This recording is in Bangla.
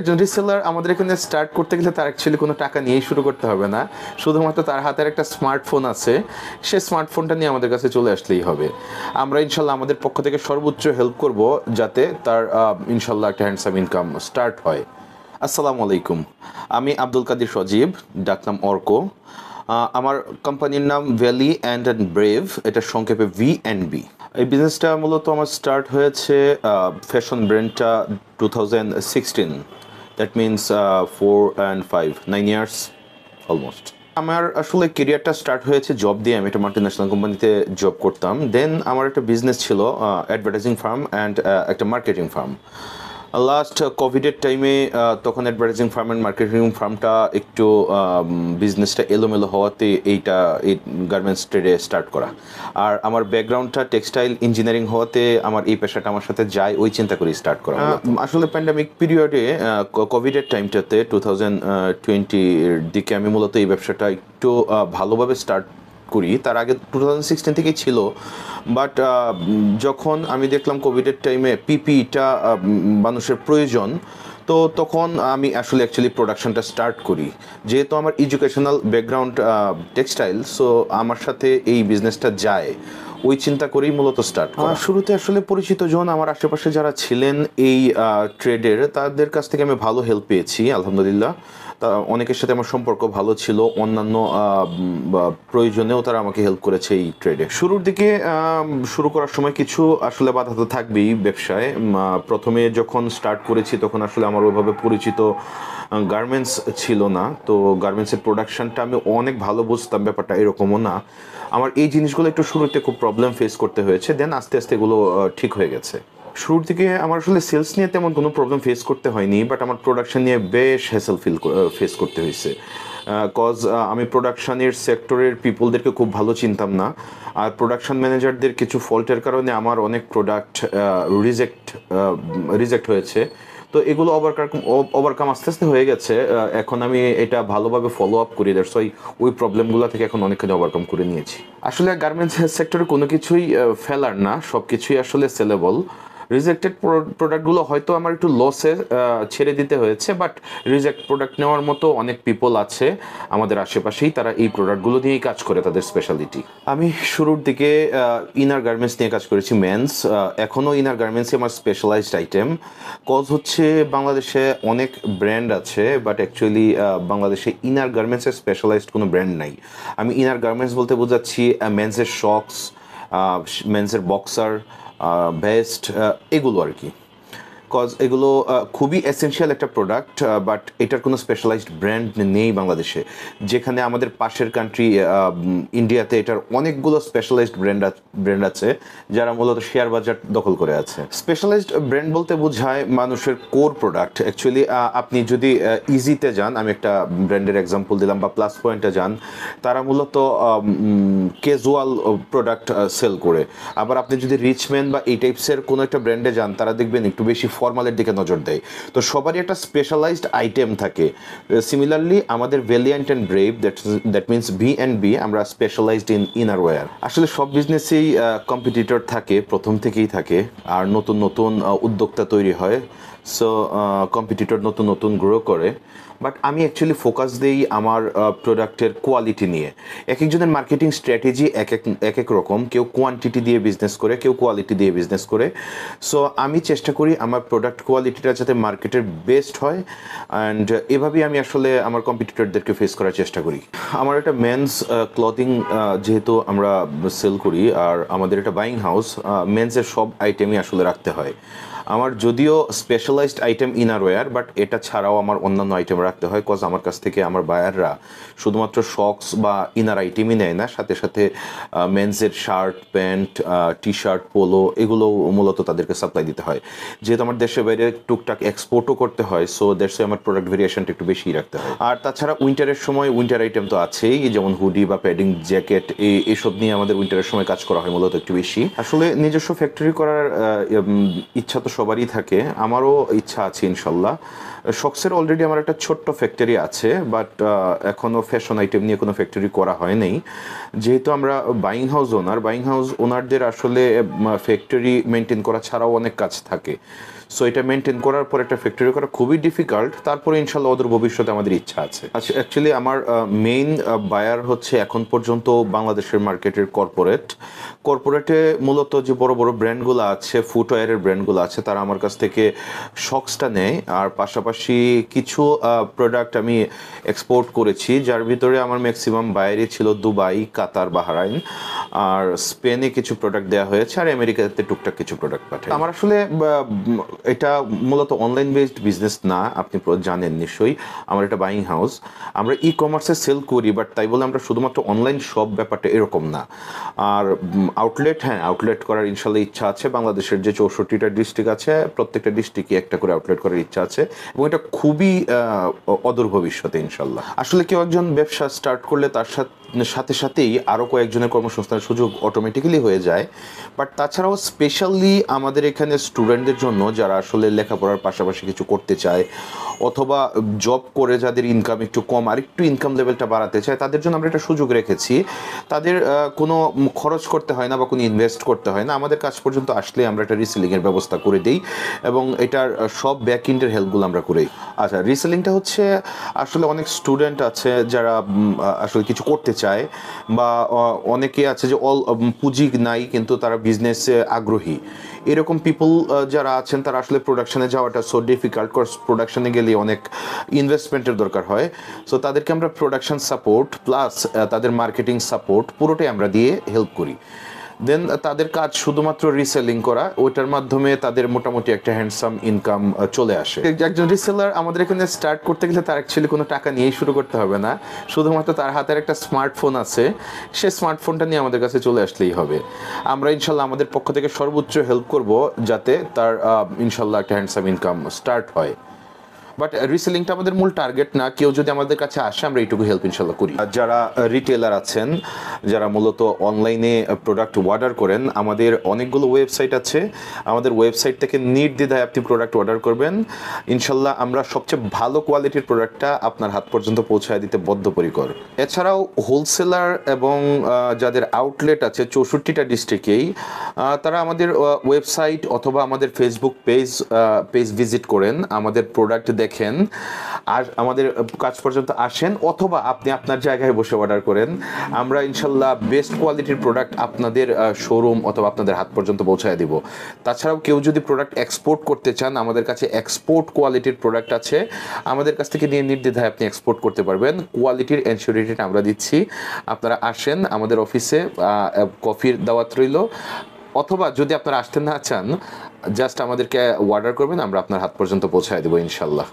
একজন রিসেলার আমাদের এখানে স্টার্ট করতে গেলে তার অ্যাকচুয়ালি কোনো টাকা নিয়েই শুরু করতে হবে না, শুধুমাত্র তার হাতের একটা স্মার্টফোন আছে, সে স্মার্টফোনটা নিয়ে আমাদের কাছে চলে আসলেই হবে। আমরা ইনশাল্লাহ আমাদের পক্ষ থেকে সর্বোচ্চ হেল্প করব যাতে তার ইনশাল্লাহ একটা হ্যান্ডসাম ইনকাম স্টার্ট হয়। আসসালামু আলাইকুম, আমি আব্দুল কাদির সজীব, ডাকনাম অর্ক। আমার কোম্পানির নাম ভ্যালি অ্যান্ড ব্রেভ, এটা সংক্ষেপে VNB। এই বিজনেসটা মূলত আমার স্টার্ট হয়েছে ফ্যাশন ব্র্যান্ডটা 2016, that means 4 and 5 9 years almost. আমার আসলে কেরিয়ারটা স্টার্ট হয়েছে জব দিয়ে। আমি একটা মাল্টিন্যাশনাল কোম্পানিতে জব করতাম। দেন আমার একটা বিজনেস ছিল অ্যাডভার্টাইজিং ফার্ম অ্যান্ড একটা মার্কেটিং ফার্ম। লাস্ট কোভিডের টাইমে তখন অ্যাডভার্টাইজিং ফার্ম অ্যান্ড মার্কেটিং ফার্মটা একটু বিজনেসটা এলোমেলো হওয়াতে এই গার্মেন্টস ট্রেডে স্টার্ট করা। আর আমার ব্যাকগ্রাউন্ডটা টেক্সটাইল ইঞ্জিনিয়ারিং হওয়াতে আমার এই পেশাটা আমার সাথে যায়, ওই চিন্তা করে স্টার্ট করা। আসলে প্যান্ডামিক পিরিয়ডে কোভিডের টাইমটাতে 2020-এর দিকে আমি মূলত এই ব্যবসাটা একটু ভালোভাবে স্টার্ট করি। তার আগে 2016 থেকেই ছিল, বাট যখন আমি দেখলাম কোভিডের টাইমে পিপিইটা মানুষের প্রয়োজন, তো তখন আমি আসলে অ্যাকচুয়ালি প্রোডাকশনটা স্টার্ট করি। যেহেতু আমার এডুকেশনাল ব্যাকগ্রাউন্ড টেক্সটাইল, সো আমার সাথে এই বিজনেসটা যায়, ওই চিন্তা করেই মূলত স্টার্ট করা। শুরুতে আসলে পরিচিত জন আমার আশেপাশে যারা ছিলেন এই ট্রেডের, তাদের কাছ থেকে আমি ভালো হেল্প পেয়েছি আলহামদুলিল্লাহ। তা অনেকের সাথে আমার সম্পর্ক ভালো ছিল, অন্যান্য প্রয়োজনেও তারা আমাকে হেল্প করেছে এই ট্রেডে। শুরুর দিকে শুরু করার সময় কিছু আসলে বাধা তো থাকবেই ব্যবসায়। প্রথমে যখন স্টার্ট করেছি তখন আসলে আমার ওইভাবে পরিচিত গার্মেন্টস ছিল না, তো গার্মেন্টসের প্রোডাকশনটা আমি অনেক ভালো বুঝতাম, ব্যাপারটা এরকমও না। আমার এই জিনিসগুলো একটু শুরুতে খুব প্রবলেম ফেস করতে হয়েছে, দেন আস্তে আস্তে এগুলো ঠিক হয়ে গেছে। শুরুর দিকে আমার আসলে সেলস নিয়ে তেমন কোনো প্রবলেম ফেস করতে হয়নি, বাট আমার প্রোডাকশন নিয়ে বেশ হ্যাসেল ফেস করতে হয়েছে। কজ আমি প্রোডাকশানের সেক্টরের পিপলদেরকে খুব ভালো চিনতাম না, আর প্রোডাকশন ম্যানেজারদের কিছু ফল্টের কারণে আমার অনেক প্রোডাক্ট রিজেক্ট হয়েছে। তো এগুলো ওভারকাম আস্তে আস্তে হয়ে গেছে। এখন আমি এটা ভালোভাবে ফলো আপ করি, দ্যাটস ওয়াই ওই প্রবলেমগুলো থেকে এখন অনেকখানি ওভারকাম করে নিয়েছি। আসলে গার্মেন্টস সেক্টরে কোনো কিছুই ফেলার না, সব কিছুই আসলে সেলেবল। রিজেক্টেড প্রোডাক্টগুলো হয়তো আমার একটু লসে ছেড়ে দিতে হয়েছে, বাট রিজেক্ট প্রোডাক্ট নেওয়ার মতো অনেক পিপল আছে আমাদের আশেপাশেই, তারা এই প্রোডাক্টগুলো নিয়েই কাজ করে, তাদের স্পেশালিটি। আমি শুরুর দিকে ইনার গার্মেন্টস নিয়ে কাজ করেছি, মেন্স। এখনও ইনার গার্মেন্টসই আমার স্পেশালাইজড আইটেম। কজ হচ্ছে বাংলাদেশে অনেক ব্র্যান্ড আছে, বাট অ্যাকচুয়ালি বাংলাদেশে ইনার গার্মেন্টসের স্পেশালাইজড কোনো ব্র্যান্ড নাই। আমি ইনার গার্মেন্টস বলতে বোঝাচ্ছি মেন্সের শক্স, মেন্সের বক্সার, বেস্ট, এগুলো আর কি। কজ এগুলো খুবই এসেনশিয়াল একটা প্রোডাক্ট, বাট এটার কোনো স্পেশালাইজড ব্র্যান্ড নেই বাংলাদেশে। যেখানে আমাদের পাশের কান্ট্রি ইন্ডিয়াতে এটার অনেকগুলো স্পেশালাইজড ব্র্যান্ড আছে, যারা মূলত শেয়ার বাজার দখল করে আছে। স্পেশালাইজড ব্র্যান্ড বলতে বোঝায় মানুষের কোর প্রোডাক্ট। অ্যাকচুয়ালি আপনি যদি ইজিতে যান, আমি একটা ব্র্যান্ডের এক্সাম্পল দিলাম, বা প্লাস পয়েন্টে যান, তারা মূলত ক্যাজুয়াল প্রোডাক্ট সেল করে। আবার আপনি যদি রিচম্যান বা এই টাইপসের কোনো একটা ব্র্যান্ডে যান, তারা দেখবেন একটু বেশি ফর্মালের দিকে নজর দেয়। তো সবারই একটা স্পেশালাইজড আইটেম থাকে। সিমিলারলি আমাদের valiant and brave, that means VNB, আমরা স্পেশালাইজড ইন ইনারওয়্যার। আসলে সব বিজনেসেই কম্পিটিটর থাকে, প্রথম থেকেই থাকে, আর নতুন নতুন উদ্যোক্তা তৈরি হয়। সো কম্পিটিটর নতুন নতুন গ্রো করে। বাট আমি অ্যাকচুয়ালি ফোকাস দিই আমার প্রোডাক্টের কোয়ালিটি নিয়ে। এক একজনের মার্কেটিং স্ট্র্যাটেজি এক এক রকম, কেউ কোয়ান্টিটি দিয়ে বিজনেস করে, কেউ কোয়ালিটি দিয়ে বিজনেস করে। সো আমি চেষ্টা করি আমার প্রোডাক্ট কোয়ালিটিটা যাতে মার্কেটের বেস্ট হয়, অ্যান্ড এভাবেই আমি আসলে আমার কম্পিটিটরদেরকে ফেস করার চেষ্টা করি। আমার একটা মেন্স ক্লথিং যেহেতু আমরা সেল করি, আর আমাদের একটা বাইং হাউস, মেন্সের সব আইটেমই আসলে রাখতে হয়। আমার যদিও স্পেশালাইজড আইটেম ইনারওয়্যার, বাট এটা ছাড়াও আমার অন্যান্য আইটেম রাখতে হয়। কজ আমার কাছ থেকে আমার বায়াররা শুধুমাত্র শক্স বা ইনার আইটেমই নেয় না, সাথে সাথে মেন্সের shirt, pant, T shirt, polo, এগুলোও মূলত তাদেরকে সাপ্লাই দিতে হয়। যেহেতু আমার দেশের বাইরে টুকটাক এক্সপোর্টও করতে হয়, সো দেশে আমার প্রোডাক্ট ভেরিয়েশনটা একটু বেশিই রাখতে হয়। আর তাছাড়া উইন্টারের সময় উইন্টার আইটেম তো আছেই, যেমন হুডি বা প্যাডিং জ্যাকেট, এসব নিয়ে আমাদের উইন্টারের সময় কাজ করা হয় মূলত একটু বেশি। আসলে নিজস্ব ফ্যাক্টরি করার ইচ্ছা তো সবারই থাকে, আমারও ইচ্ছা আছে ইনশাল্লাহ। শক্সের অলরেডি আমার একটা ছোট্ট ফ্যাক্টরি আছে, বাট এখনও ফ্যাশন আইটেম নিয়ে কোনো ফ্যাক্টরি করা হয় নাই। যেহেতু আমরা বাইং হাউস ওনারদের আসলে ফ্যাক্টরি মেনটেন করা ছাড়াও অনেক কাজ থাকে, সো এটা মেনটেন করার পর একটা ফ্যাক্টরি করা খুবই ডিফিকাল্ট। তারপরে ইনশাল্লাহ ওদের ভবিষ্যতে আমাদের ইচ্ছা আছে। আচ্ছা, অ্যাকচুয়ালি আমার মেইন বায়ার হচ্ছে এখন পর্যন্ত বাংলাদেশের মার্কেটের কর্পোরেটে মূলত যে বড় বড় ব্র্যান্ডগুলো আছে, ফুটওয়্যারের ব্র্যান্ডগুলো আছে, তারা আমার কাছ থেকে শক্সটা নেয়। আর পাশাপাশি কিছু প্রোডাক্ট আমি এক্সপোর্ট করেছি, যার ভিতরে আমার ম্যাক্সিমাম বাইরে ছিল দুবাই, কাতার, বাহরাইন, আর স্পেনে কিছু প্রোডাক্ট দেওয়া হয়েছে, আর আমেরিকাতে টুকটাক কিছু প্রোডাক্ট পাঠাই। আমার আসলে এটা মূলত অনলাইন বেসড বিজনেস না, আপনি জানেন নিশ্চয়ই। আমার এটা বাইং হাউস, আমরা ই কমার্সে সেল করি, বাট তাই বলে আমরা শুধুমাত্র অনলাইন শপ, ব্যাপারটা এরকম না। আর আউটলেট করার ইনশাল্লাহ ইচ্ছা আছে। বাংলাদেশের যে 64টা ডিস্ট্রিক্ট আছে, প্রত্যেকটা ডিস্ট্রিক্টে একটা করে আউটলেট করার ইচ্ছা আছে, এবং এটা খুবই অদূর ভবিষ্যতে ইনশাল্লাহ। আসলে কেউ একজন ব্যবসা স্টার্ট করলে তার সাথে সাথেই আরও কয়েকজনের কর্মসংস্থানের সুযোগ অটোমেটিক্যালি হয়ে যায়। বাট তাছাড়াও স্পেশালি আমাদের এখানে স্টুডেন্টদের জন্য, যারা আসলে লেখাপড়ার পাশাপাশি কিছু করতে চায়, অথবা জব করে যাদের ইনকাম একটু কম, আর একটু ইনকাম লেভেলটা বাড়াতে চায়, তাদের জন্য আমরা একটা সুযোগ রেখেছি। তাদের কোনো খরচ করতে হয় না বা কোনো ইনভেস্ট করতে হয় না। আমাদের কাছ পর্যন্ত আসলে আমরা একটা রিসেলিংয়ের ব্যবস্থা করে দিই, এবং এটার সব ব্যাক এন্ডের হেল্পগুলো আমরা করি। আচ্ছা, রিসেলিংটা হচ্ছে আসলে অনেক স্টুডেন্ট আছে যারা আসলে কিছু করতে চায়, বা অনেকে আছে যে পুঁজি নাই কিন্তু তারা বিজনেসে আগ্রহী। এরকম পিপল যারা আছেন, তারা আসলে প্রোডাকশনে যাওয়াটা সো ডিফিকাল্ট, কজ প্রোডাকশনে গেলে অনেক ইনভেস্টমেন্টের দরকার হয়। সো তাদেরকে আমরা প্রোডাকশন সাপোর্ট প্লাস তাদের মার্কেটিং সাপোর্ট পুরোটাই আমরা দিয়ে হেল্প করি। দেন তাদের কাজ শুধুমাত্র রিসেলিং করা, ওইটার মাধ্যমে তাদের মোটামুটি একটা হ্যান্ডসাম ইনকাম চলে আসে। একজন রিসেলার আমাদের এখানে স্টার্ট করতে গেলে তার অ্যাকচুয়ালি কোনো টাকা নিয়েই শুরু করতে হবে না, শুধুমাত্র তার হাতের একটা স্মার্টফোন আছে, সে স্মার্টফোনটা নিয়ে আমাদের কাছে চলে আসলেই হবে। আমরা ইনশাল্লাহ আমাদের পক্ষ থেকে সর্বোচ্চ হেল্প করব যাতে তার ইনশাল্লাহ একটা হ্যান্ডসাম ইনকাম স্টার্ট হয়। বাট রিসেলিংটা আমাদের মূল টার্গেট না। কেউ যদি আমাদের কাছে আসে, আমরা এইটুকু হেল্প ইনশাল্লাহ করি। যারা রিটেলার আছেন, যারা মূলত অনলাইনে প্রোডাক্ট অর্ডার করেন, আমাদের অনেকগুলো ওয়েবসাইট আছে। আমাদের ওয়েবসাইট থেকে নির্দ্বিধায় আপনি প্রোডাক্ট অর্ডার করবেন, ইনশাল্লাহ আমরা সবচেয়ে ভালো কোয়ালিটির প্রোডাক্টটা আপনার হাত পর্যন্ত পৌঁছায় দিতে বদ্ধপরিকর। এছাড়াও হোলসেলার এবং যাদের আউটলেট আছে 64টা ডিস্ট্রিক্টেই, তারা আমাদের ওয়েবসাইট অথবা আমাদের ফেসবুক পেজ ভিজিট করেন, আমাদের প্রোডাক্ট দেখেন, আর আমাদের কাজ পর্যন্ত আসেন, অথবা আপনি আপনার জায়গায় বসে অর্ডার করেন। আমরা ইনশাল্লাহ বেস্ট কোয়ালিটির প্রোডাক্ট আপনাদের শোরুম অথবা আপনাদের হাত পর্যন্ত পৌঁছায় দিব। তাছাড়াও কেউ যদি প্রোডাক্ট এক্সপোর্ট করতে চান, আমাদের কাছে এক্সপোর্ট কোয়ালিটির প্রোডাক্ট আছে, আমাদের কাছ থেকে নিয়ে নির্দ্বিধায় আপনি এক্সপোর্ট করতে পারবেন। কোয়ালিটির এনশিওরিটিটা আমরা দিচ্ছি। আপনারা আসেন আমাদের অফিসে, কফির দাওয়াত রইল, অথবা যদি আপনারা আসতে না চান, জাস্ট আমাদেরকে অর্ডার করবেন, আমরা আপনার হাত পর্যন্ত পৌঁছায় দেবো ইনশাল্লাহ।